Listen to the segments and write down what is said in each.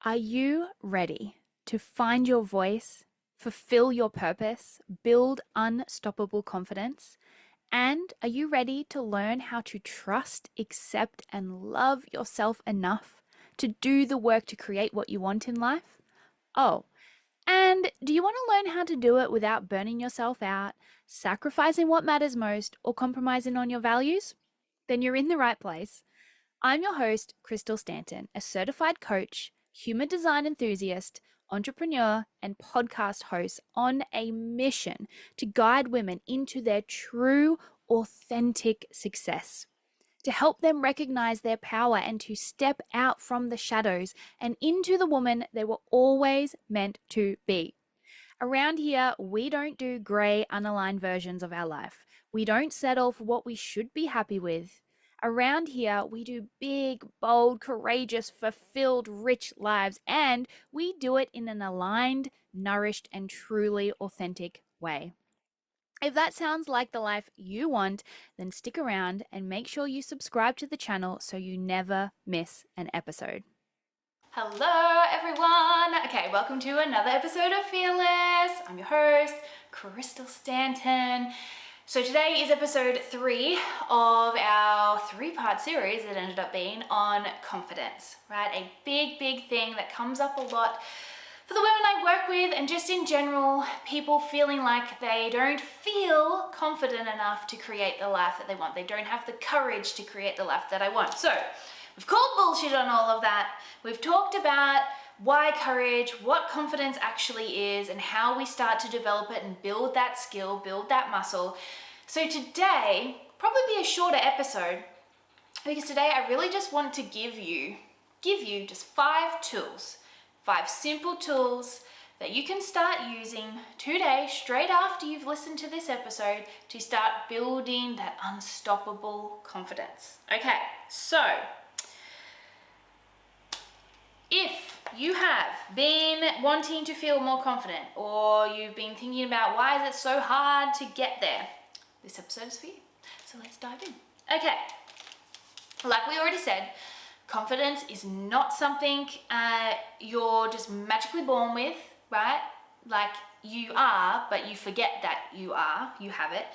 Are you ready to find your voice, fulfill your purpose, build unstoppable confidence? And are you ready to learn how to trust, accept, and love yourself enough to do the work to create what you want in life? Oh, and do you want to learn how to do it without burning yourself out, sacrificing what matters most, or compromising on your values? Then you're in the right place. I'm your host, Crystal Stanton, a certified coach, human design enthusiast, entrepreneur, and podcast host on a mission to guide women into their true, authentic success, to help them recognize their power and to step out from the shadows and into the woman they were always meant to be. Around here, we don't do grey, unaligned versions of our life. We don't settle for what we should be happy with. Around here, we do big, bold, courageous, fulfilled, rich lives, and we do it in an aligned, nourished, and truly authentic way. If that sounds like the life you want, then stick around and make sure you subscribe to the channel so you never miss an episode. Hello everyone! Okay, welcome to another episode of Fearless. I'm your host, Crystal Stanton. So today is episode 3 of our 3-part series that ended up being on confidence, right? A big thing that comes up a lot for the women I work with, and just in general, people feeling like they don't feel confident enough to create the life that they want. They don't have the courage to create the life that I want. So we've called bullshit on all of that. We've talked about why courage, what confidence actually is, and how we start to develop it and build that skill, build that muscle. So today, probably be a shorter episode, because today I really just want to give you just 5 tools, 5 simple tools that you can start using today, straight after you've listened to this episode, to start building that unstoppable confidence. Okay, so if you have been wanting to feel more confident, or you've been thinking about why is it so hard to get there, this episode is for you. So let's dive in. Okay, like we already said, confidence is not something you're just magically born with, right? Like you are, but you forget that you have it.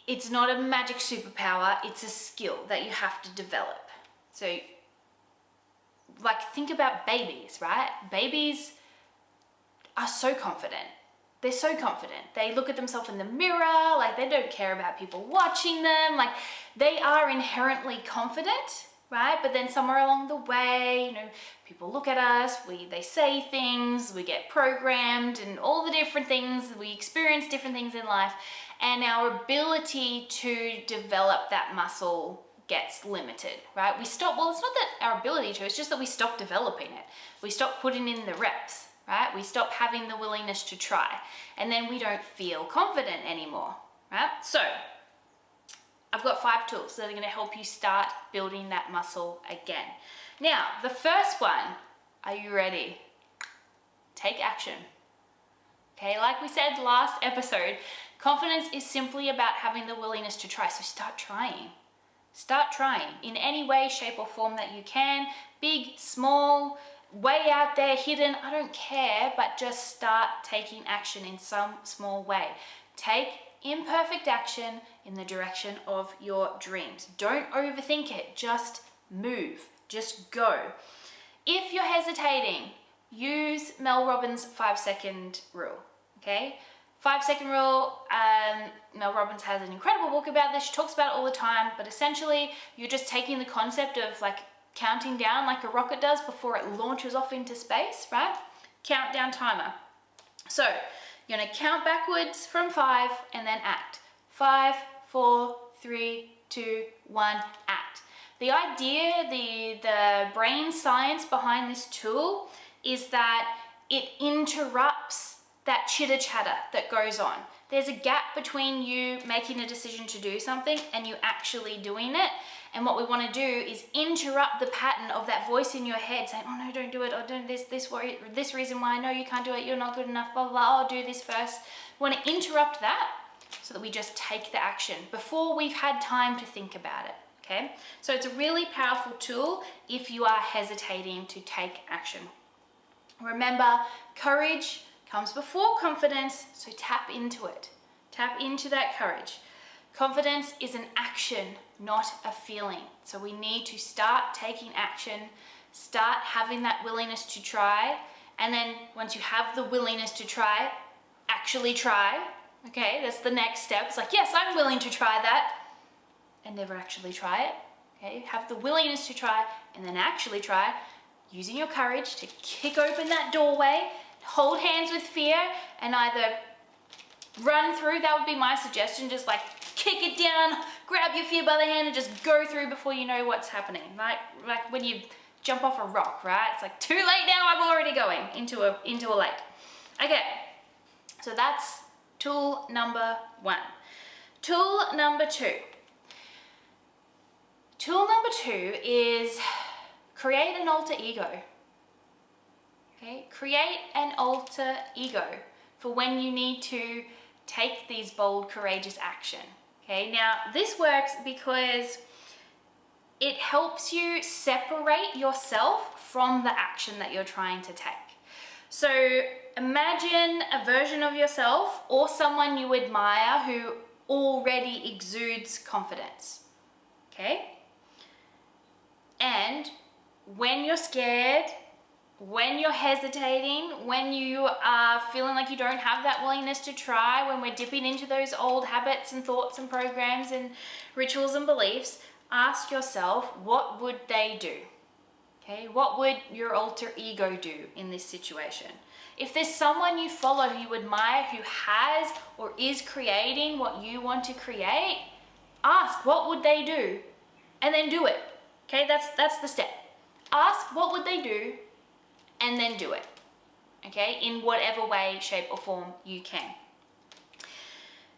It's not a magic superpower, it's a skill that you have to develop. So like think about babies, right? Babies are so confident. They're so confident. They look at themselves in the mirror, like they don't care about people watching them. Like they are inherently confident, right? But then somewhere along the way, people look at us, they say things, we get programmed and all the different things, we experience different things in life, and our ability to develop that muscle gets limited, right? It's not that our ability to, it's just that we stop developing it. We stop putting in the reps, right? We stop having the willingness to try, and then we don't feel confident anymore, right? So I've got 5 tools that are going to help you start building that muscle again. Now, the first one, are you ready? Take action. Okay, like we said last episode, confidence is simply about having the willingness to try. So start trying. Start trying in any way, shape, or form that you can. Big, small, way out there, hidden, I don't care, but just start taking action in some small way. Take imperfect action in the direction of your dreams. Don't overthink it, just move, just go. If you're hesitating, use Mel Robbins' 5-second rule, okay? 5-second rule, Mel Robbins has an incredible book about this. She talks about it all the time, but essentially you're just taking the concept of like counting down like a rocket does before it launches off into space, right? Countdown timer. So you're gonna count backwards from 5 and then act. 5, 4, 3, 2, 1, act. The idea, the brain science behind this tool is that it interrupts that chitter chatter that goes on. There's a gap between you making a decision to do something and you actually doing it. And what we want to do is interrupt the pattern of that voice in your head saying, oh no, don't do it, or don't this reason why, no, you can't do it, you're not good enough, blah, blah, blah, I'll do this first. We want to interrupt that so that we just take the action before we've had time to think about it, okay? So it's a really powerful tool if you are hesitating to take action. Remember, courage comes before confidence, so tap into it. Tap into that courage. Confidence is an action, not a feeling. So we need to start taking action, start having that willingness to try, and then once you have the willingness to try, actually try. Okay, that's the next step. It's like, yes, I'm willing to try that, and never actually try it. Okay, have the willingness to try and then actually try, using your courage to kick open that doorway, hold hands with fear, and either run through. That would be my suggestion. Just like kick it down, grab your fear by the hand, and just go through before you know what's happening. Like when you jump off a rock, right? It's like, too late now, I'm already going into a lake. Okay, so that's tool number 1. Tool number 2. Tool number 2 is create an alter ego. Okay, create an alter ego for when you need to take these bold, courageous action. Okay, now this works because it helps you separate yourself from the action that you're trying to take. So imagine a version of yourself or someone you admire who already exudes confidence. Okay? And when you're scared, when you're hesitating, when you are feeling like you don't have that willingness to try, when we're dipping into those old habits and thoughts and programs and rituals and beliefs, ask yourself, what would they do? Okay, what would your alter ego do in this situation? If there's someone you follow who you admire who has or is creating what you want to create, ask what would they do and then do it. Okay, that's the step. Ask what would they do and then do it. Okay, in whatever way, shape or form you can.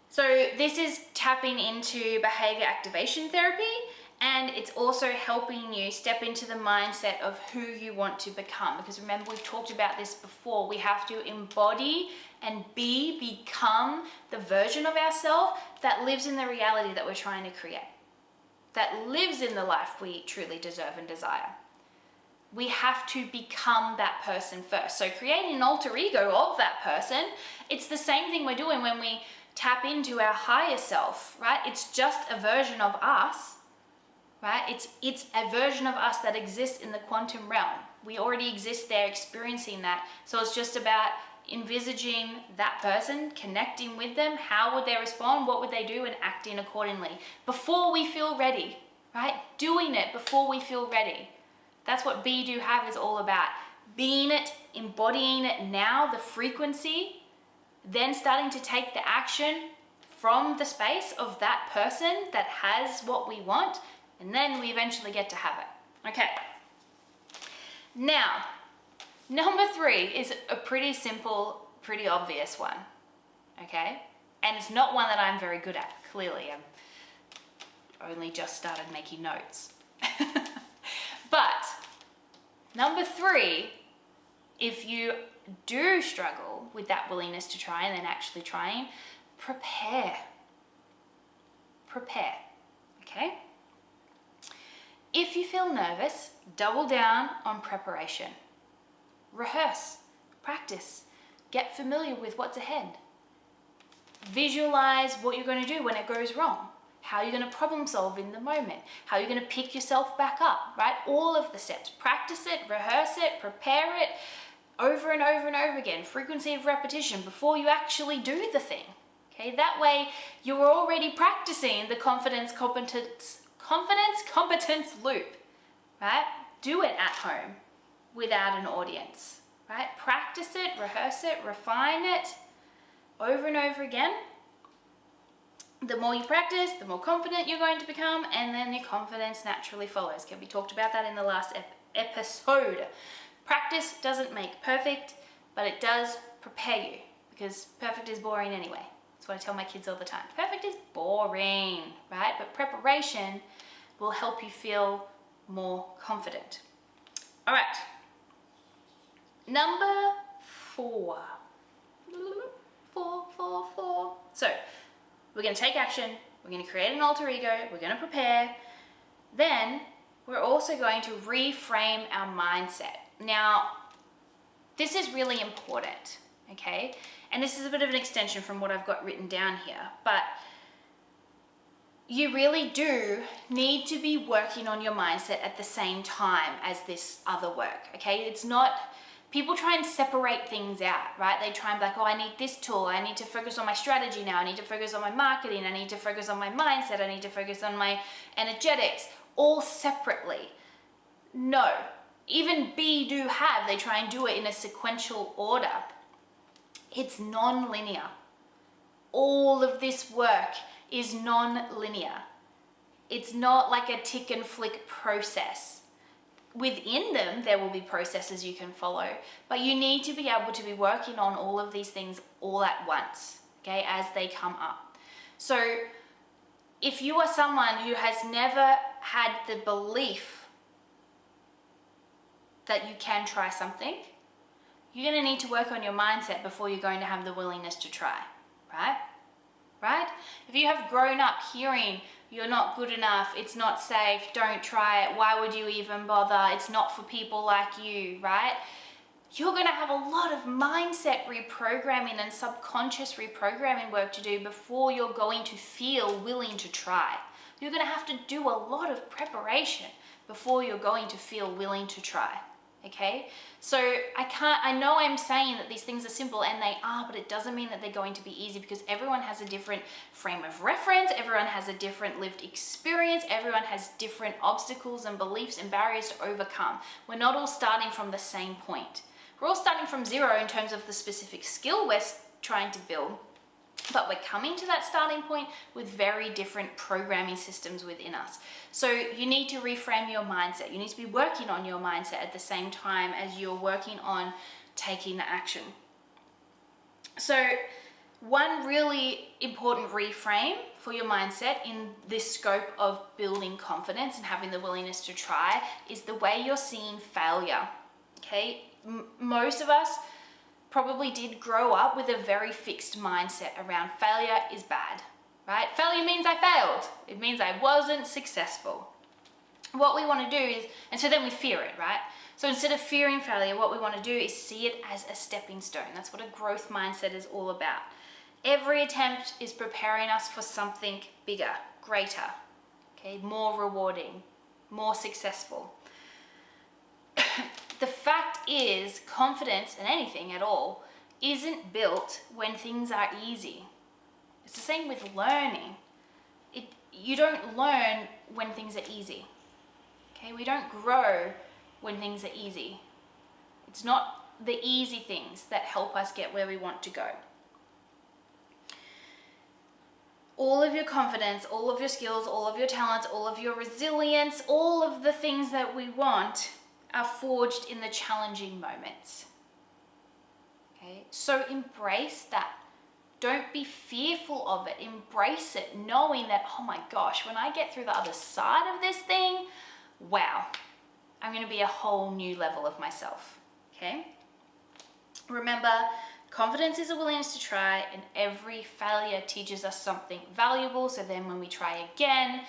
So this is tapping into behavior activation therapy, and it's also helping you step into the mindset of who you want to become. Because remember, we've talked about this before. We have to embody and become the version of ourselves that lives in the reality that we're trying to create, that lives in the life we truly deserve and desire. We have to become that person first. So creating an alter ego of that person, it's the same thing we're doing when we tap into our higher self, right? It's just a version of us, right? It's a version of us that exists in the quantum realm. We already exist there experiencing that. So it's just about envisaging that person, connecting with them. How would they respond? What would they do? And acting accordingly before we feel ready, right? Doing it before we feel ready. That's what Be Do Have is all about. Being it, embodying it now, the frequency, then starting to take the action from the space of that person that has what we want, and then we eventually get to have it. Okay. Now, number 3 is a pretty simple, pretty obvious one. Okay? And it's not one that I'm very good at, clearly. I've only just started making notes. But number 3, if you do struggle with that willingness to try and then actually trying, prepare. Prepare, okay? If you feel nervous, double down on preparation. Rehearse, practice, get familiar with what's ahead. Visualize what you're going to do when it goes wrong. How you're going to problem solve in the moment. How you're going to pick yourself back up, right? All of the steps. Practice it, rehearse it, prepare it over and over and over again. Frequency of repetition before you actually do the thing. Okay, that way you're already practicing the confidence competence loop, right? Do it at home without an audience, right? Practice it, rehearse it, refine it over and over again. The more you practice, the more confident you're going to become, and then your confidence naturally follows. Okay, we talked about that in the last episode. Practice doesn't make perfect, but it does prepare you, because perfect is boring anyway. That's what I tell my kids all the time. Perfect is boring, right? But preparation will help you feel more confident. All right. Number 4. 4. So, we're going to take action, we're going to create an alter ego, we're going to prepare, then we're also going to reframe our mindset. Now, this is really important, okay? And this is a bit of an extension from what I've got written down here, but you really do need to be working on your mindset at the same time as this other work, okay? It's not, people try and separate things out, right? They try and be like, oh, I need this tool. I need to focus on my strategy now. I need to focus on my marketing. I need to focus on my mindset. I need to focus on my energetics, all separately. No, even B do have, they try and do it in a sequential order. It's non-linear. All of this work is non-linear. It's not like a tick and flick process. Within them, there will be processes you can follow, but you need to be able to be working on all of these things all at once, okay, as they come up. So if you are someone who has never had the belief that you can try something, you're going to need to work on your mindset before you're going to have the willingness to try, right? Right? If you have grown up hearing you're not good enough, it's not safe, don't try it, why would you even bother, it's not for people like you, right? You're going to have a lot of mindset reprogramming and subconscious reprogramming work to do before you're going to feel willing to try. You're going to have to do a lot of preparation before you're going to feel willing to try. Okay, so I know I'm saying that these things are simple, and they are, but it doesn't mean that they're going to be easy, because everyone has a different frame of reference, everyone has a different lived experience, everyone has different obstacles and beliefs and barriers to overcome. We're not all starting from the same point. We're all starting from zero in terms of the specific skill we're trying to build, but we're coming to that starting point with very different programming systems within us. So you need to reframe your mindset. You need to be working on your mindset at the same time as you're working on taking the action. So one really important reframe for your mindset in this scope of building confidence and having the willingness to try is the way you're seeing failure. Okay, most of us probably did grow up with a very fixed mindset around failure is bad, right? Failure means I failed. It means I wasn't successful. What we want to do is, and so then we fear it, right? So instead of fearing failure, what we want to do is see it as a stepping stone. That's what a growth mindset is all about. Every attempt is preparing us for something bigger, greater, okay, more rewarding, more successful. The fact is, confidence in anything at all isn't built when things are easy. It's the same with learning. You don't learn when things are easy. Okay, we don't grow when things are easy. It's not the easy things that help us get where we want to go. All of your confidence, all of your skills, all of your talents, all of your resilience, all of the things that we want are forged in the challenging moments. Okay, so embrace that. Don't be fearful of it. Embrace it, knowing that, oh my gosh, when I get through the other side of this thing, wow, I'm going to be a whole new level of myself. Okay? Remember, confidence is a willingness to try, and every failure teaches us something valuable. So then when we try again,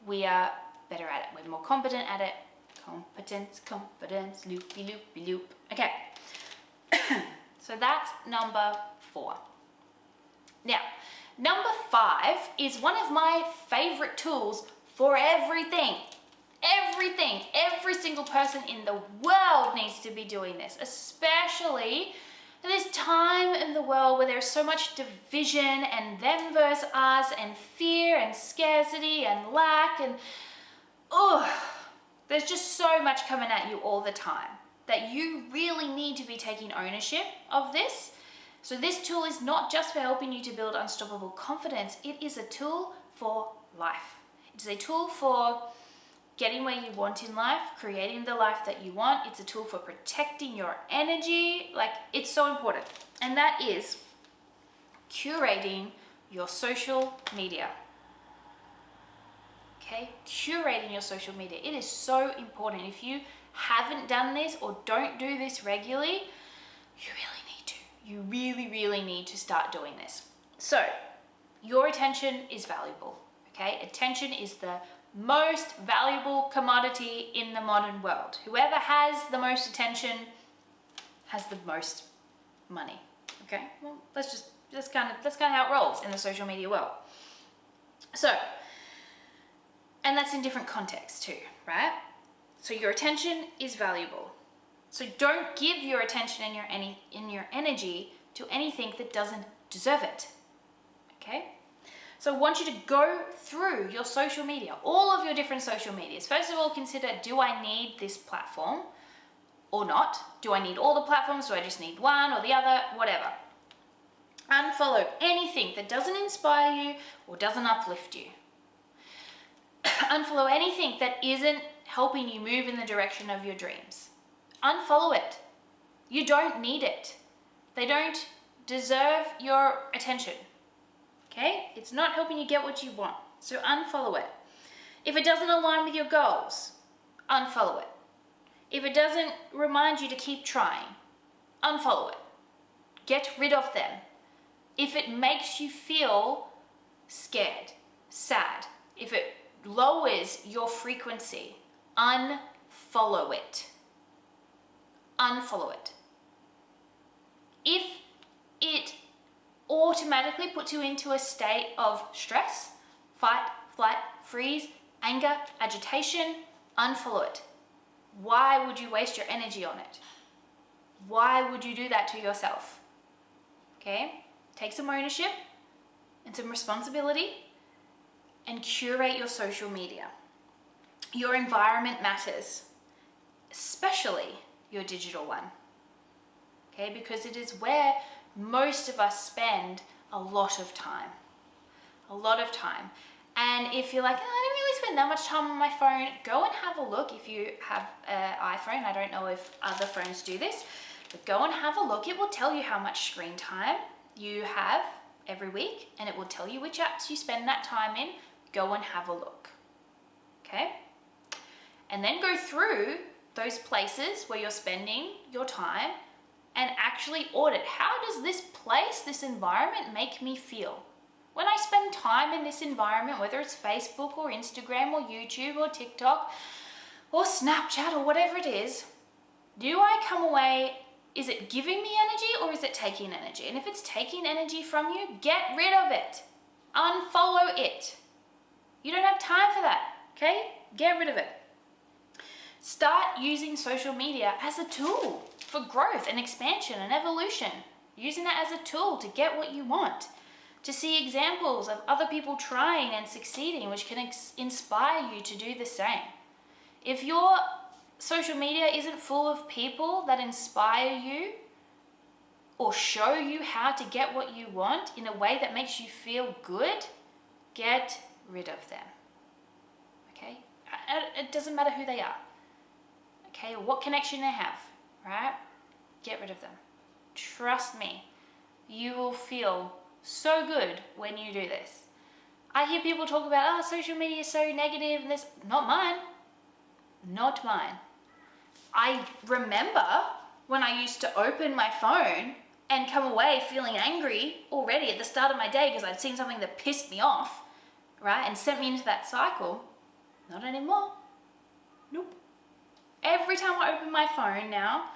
we are better at it. We're more competent at it. Competence, confidence, loopy, loopy, loop. Okay. So that's number 4. Now, number 5 is one of my favorite tools for everything. Everything. Every single person in the world needs to be doing this, especially in this time in the world where there's so much division and them versus us and fear and scarcity and lack and there's just so much coming at you all the time that you really need to be taking ownership of this. So this tool is not just for helping you to build unstoppable confidence. It is a tool for life. It's a tool for getting where you want in life, creating the life that you want. It's a tool for protecting your energy. Like, it's so important. And that is curating your social media. Okay, curating your social media. It is so important. If you haven't done this or don't do this regularly, you really need to. You really, really need to start doing this. So, your attention is valuable. Okay, attention is the most valuable commodity in the modern world. Whoever has the most attention has the most money. Okay, well, that's kind of how it rolls in the social media world. So, and that's in different contexts too, right? So your attention is valuable. So don't give your attention and your energy to anything that doesn't deserve it. Okay? So I want you to go through your social media, all of your different social medias. First of all, consider, do I need this platform or not? Do I need all the platforms? Do I just need one or the other? Whatever. Unfollow anything that doesn't inspire you or doesn't uplift you. Unfollow anything that isn't helping you move in the direction of your dreams. Unfollow it. You don't need it. They don't deserve your attention. Okay? It's not helping you get what you want. So unfollow it. If it doesn't align with your goals, unfollow it. If it doesn't remind you to keep trying, unfollow it. Get rid of them. If it makes you feel scared, sad, if it lowers your frequency, unfollow it. Unfollow it. If it automatically puts you into a state of stress, fight, flight, freeze, anger, agitation, unfollow it. Why would you waste your energy on it? Why would you do that to yourself? Okay? Take some ownership and some responsibility and curate your social media. Your environment matters, especially your digital one. Okay? Because it is where most of us spend a lot of time. A lot of time. And if you're like, oh, I don't really spend that much time on my phone, go and have a look if you have an iPhone. I don't know if other phones do this, but go and have a look. It will tell you how much screen time you have every week, and it will tell you which apps you spend that time in. Go and have a look. Okay? And then go through those places where you're spending your time and actually audit, how does this place, this environment make me feel? When I spend time in this environment, whether it's Facebook or Instagram or YouTube or TikTok or Snapchat or whatever it is, do I come away, is it giving me energy or is it taking energy? And if it's taking energy from you, get rid of it. Unfollow it. You don't have time for that, okay? Get rid of it. Start using social media as a tool for growth and expansion and evolution. Using that as a tool to get what you want. To see examples of other people trying and succeeding, which can inspire you to do the same. If your social media isn't full of people that inspire you or show you how to get what you want in a way that makes you feel good, get rid of them. Okay? It doesn't matter who they are. Okay? Or what connection they have, right? Get rid of them. Trust me, you will feel so good when you do this. I hear people talk about, social media is so negative and this. Not mine. Not mine. I remember when I used to open my phone and come away feeling angry already at the start of my day because I'd seen something that pissed me off, right, and sent me into that cycle. Not anymore. Nope. Every time I open my phone now,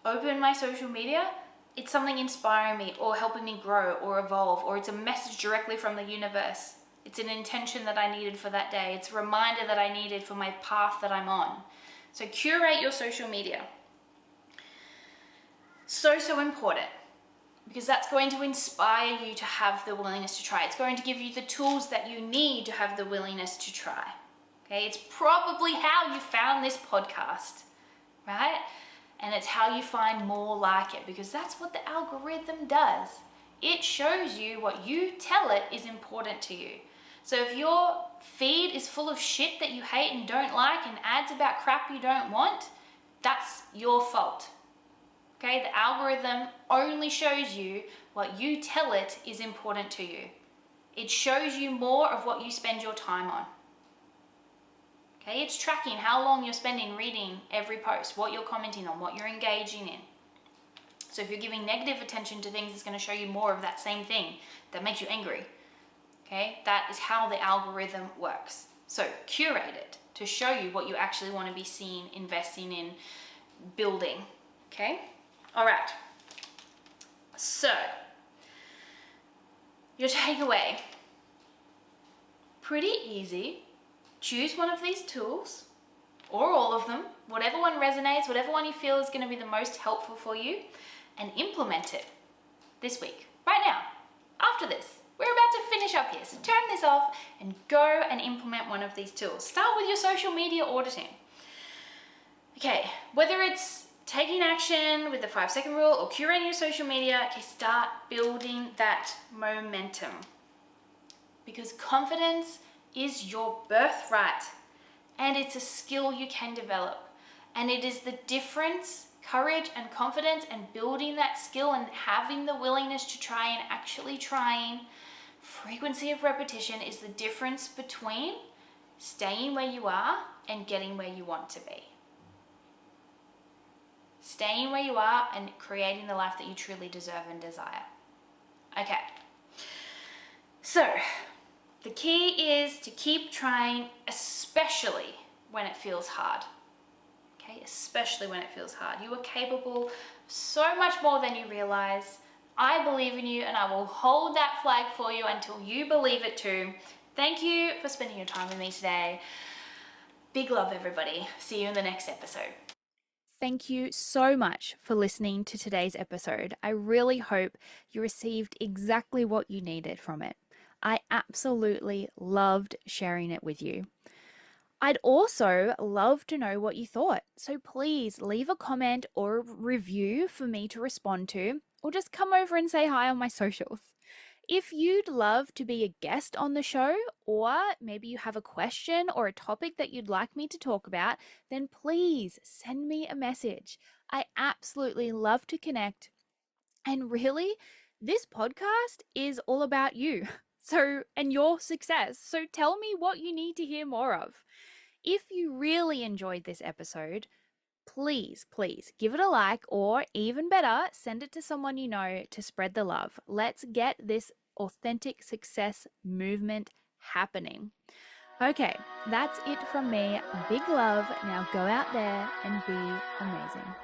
open my social media, it's something inspiring me or helping me grow or evolve, or it's a message directly from the universe. It's an intention that I needed for that day. It's a reminder that I needed for my path that I'm on. So curate your social media. So important, because that's going to inspire you to have the willingness to try. It's going to give you the tools that you need to have the willingness to try. Okay, it's probably how you found this podcast, right? And it's how you find more like it, because that's what the algorithm does. It shows you what you tell it is important to you. So if your feed is full of shit that you hate and don't like and ads about crap you don't want, that's your fault. Okay, the algorithm only shows you what you tell it is important to you. It shows you more of what you spend your time on. Okay, it's tracking how long you're spending reading every post, what you're commenting on, what you're engaging in. So if you're giving negative attention to things, it's going to show you more of that same thing that makes you angry. Okay, that is how the algorithm works. So curate it to show you what you actually want to be seeing, investing in, building. Okay, All right. So, your takeaway. Pretty easy. Choose one of these tools, or all of them, whatever one resonates, whatever one you feel is going to be the most helpful for you, and implement it this week, right now, after this. We're about to finish up here, so turn this off and go and implement one of these tools. Start with your social media auditing. Okay, whether it's taking action with the 5-second rule or curating your social media, okay, start building that momentum. Because confidence is your birthright, and it's a skill you can develop. And it is the difference, courage and confidence, and building that skill and having the willingness to try and actually trying, frequency of repetition is the difference between staying where you are and getting where you want to be. Staying where you are and creating the life that you truly deserve and desire. Okay. So, the key is to keep trying, especially when it feels hard. Okay, especially when it feels hard. You are capable of so much more than you realize. I believe in you, and I will hold that flag for you until you believe it too. Thank you for spending your time with me today. Big love, everybody. See you in the next episode. Thank you so much for listening to today's episode. I really hope you received exactly what you needed from it. I absolutely loved sharing it with you. I'd also love to know what you thought, so please leave a comment or a review for me to respond to, or just come over and say hi on my socials. If you'd love to be a guest on the show, or maybe you have a question or a topic that you'd like me to talk about, then please send me a message. I absolutely love to connect. And really, this podcast is all about you. And your success. So tell me what you need to hear more of. If you really enjoyed this episode, please give it a like, or even better, send it to someone you know to spread the love. Let's get this authentic success movement happening. Okay, that's it from me. Big love. Now go out there and be amazing.